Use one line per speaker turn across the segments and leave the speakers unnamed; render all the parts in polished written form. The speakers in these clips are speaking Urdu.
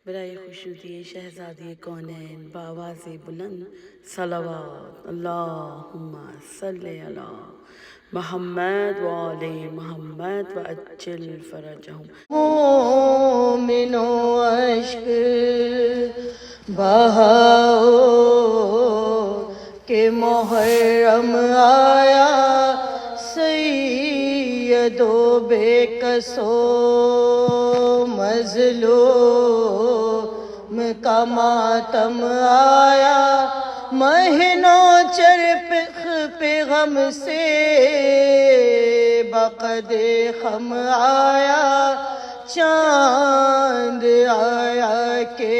برائے خوشنودی شہزادی کونین بآواز بلند صلوات اللہم صلی علی محمد و آل محمد و اجل فرجہم۔
مومنو اشک بہاؤ کہ محرم آیا، سید و بے کسو مظلوم کا ماتم آیا، مہینوں چرپخ پہ غم سے بقد خم آیا، چاند آیا کہ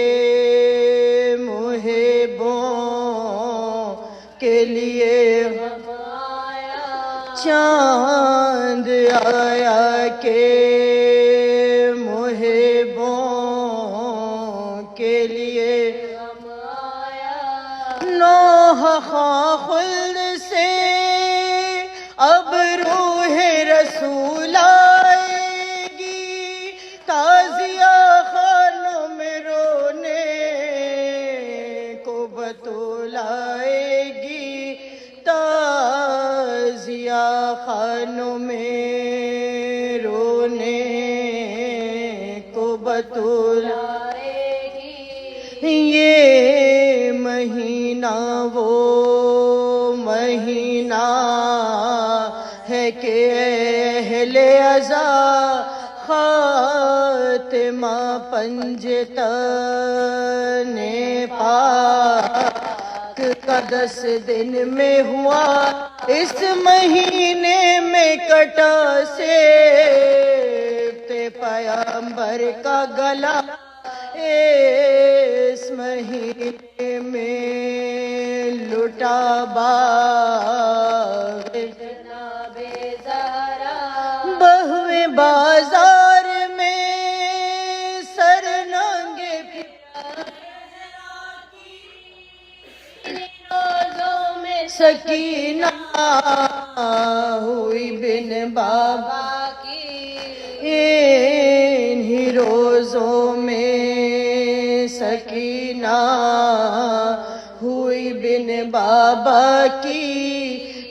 محبوں کے لیے غم آیا، چاند آیا کہ محبوں کے لیے غم آیا، نوح خواں خلد سے اب روح رسول آئے گی، تازیہ خانوں میں رونے کو بطول آئے گی، تازیہ خانوں میں رونے کو بطول آئے گی، یہ مہینہ وہ مہینہ ہے کہ اہل عزا خاتمہ پنجتن پاک کا 10 دن میں ہوا، اس مہینے میں کٹا سیبت پیغمبر کا گلا، اس مہینے میں لٹا باغ جناب زہرا، بہویں بازار میں سر ننگے روزوں میں سکینہ ہوئی بن بابا کی، انہی روزوں میں سکینہ ہوئی بن بابا کی،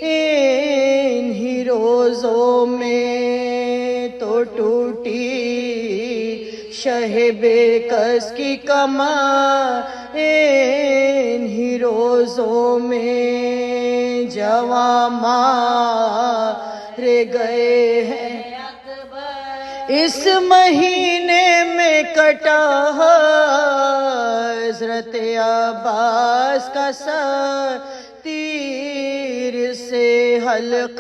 انہی روزوں میں تو ٹوٹی شہ بے کس کی کماں، انہی روزوں میں جواں مارے گئے ہیں، اس مہینے میں کٹا حضرت عباس کا سر، تیر سے حلق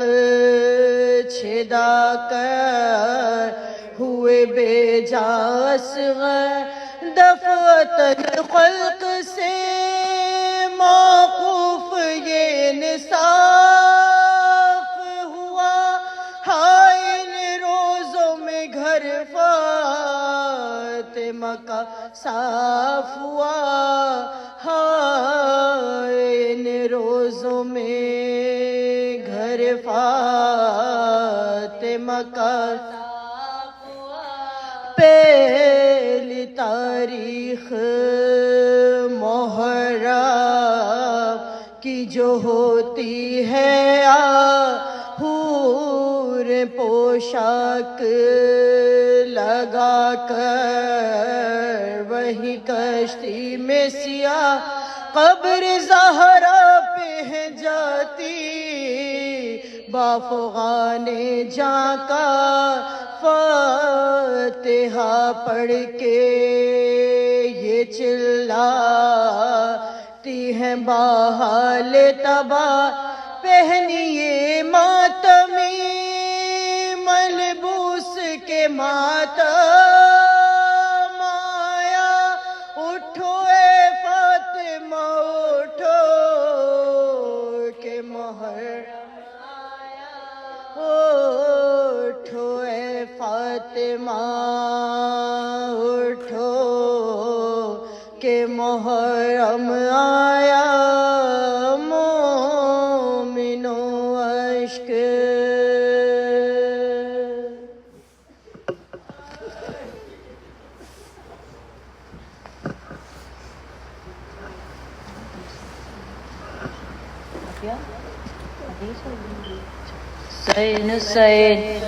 چھدا کر ہوئے بے جان اصغر، دفعت الخلق سے موقوف یہ انصاف ہوا، ہائے ان روزوں میں گھر فاطمہ کا صاف ہوا، ہائے ان روزوں میں گھر فاطمہ کا صاف ہوا، پہلی تاریخ محرم کی جو ہوتی ہے حور پوشاک لگا کر وہی کشتی میں سیاہ قبر زہرا پہ ہے جاتی، بافغان جاں کا فاتحہ پڑھ کے یہ چلاتی ہیں باحال تباہ، پہنیے ماتمی ملبوس کے ماتم آیا، اٹھو اے فاطمہ اٹھو کہ محرم آیا، اٹھو اے فاطمہ اٹھو کہ محرم آیا، مومنو اشک حسین حسین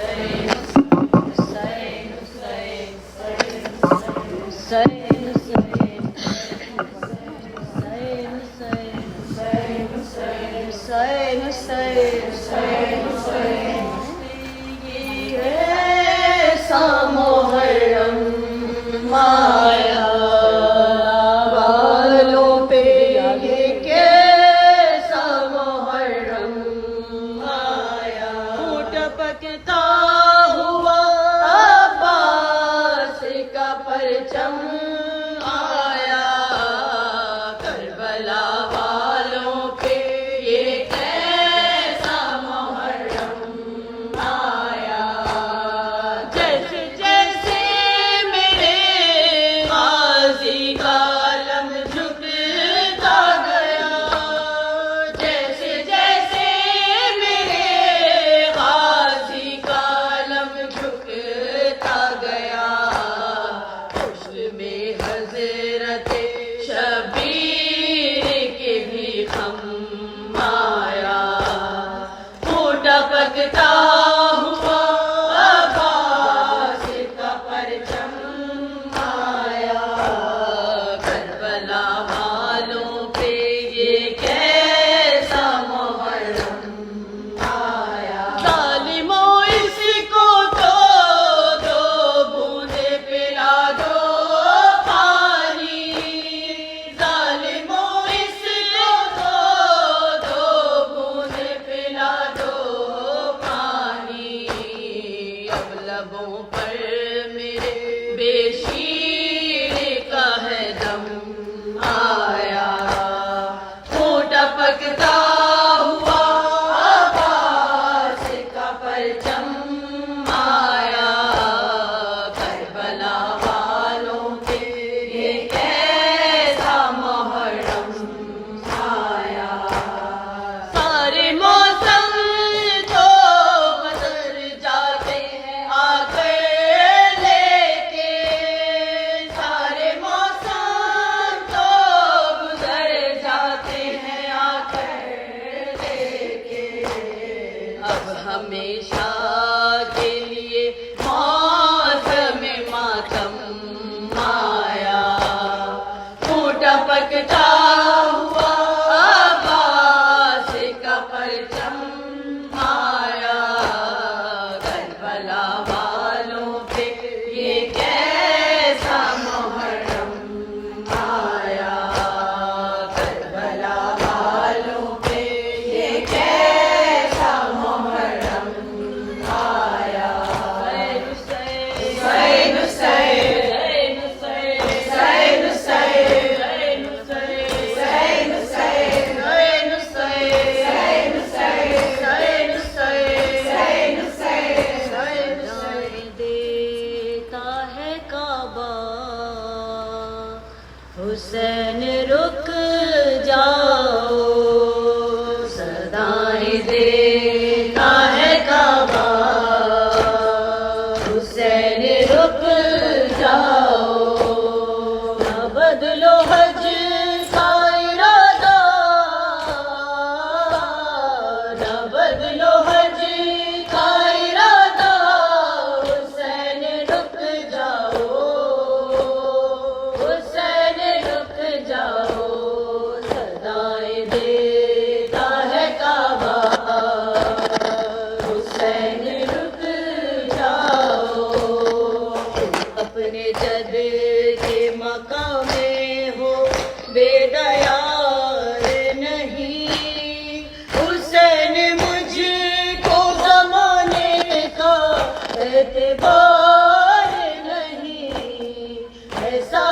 حسین رک جاؤ صدائیں دیتا ہے کعبہ حسین رک جاؤ نہ بدلو حج کا ارادہ نہ بدلو حج کا ارادہ حسین رک جاؤ حسین رک جاؤ صدائیں دیتا ہے کعبہ حسین رک جاؤ اپنے جد کے مقام میں ہو بے دیار نہیں حسین مجھ کو زمانے کا اعتبار نہیں ایسا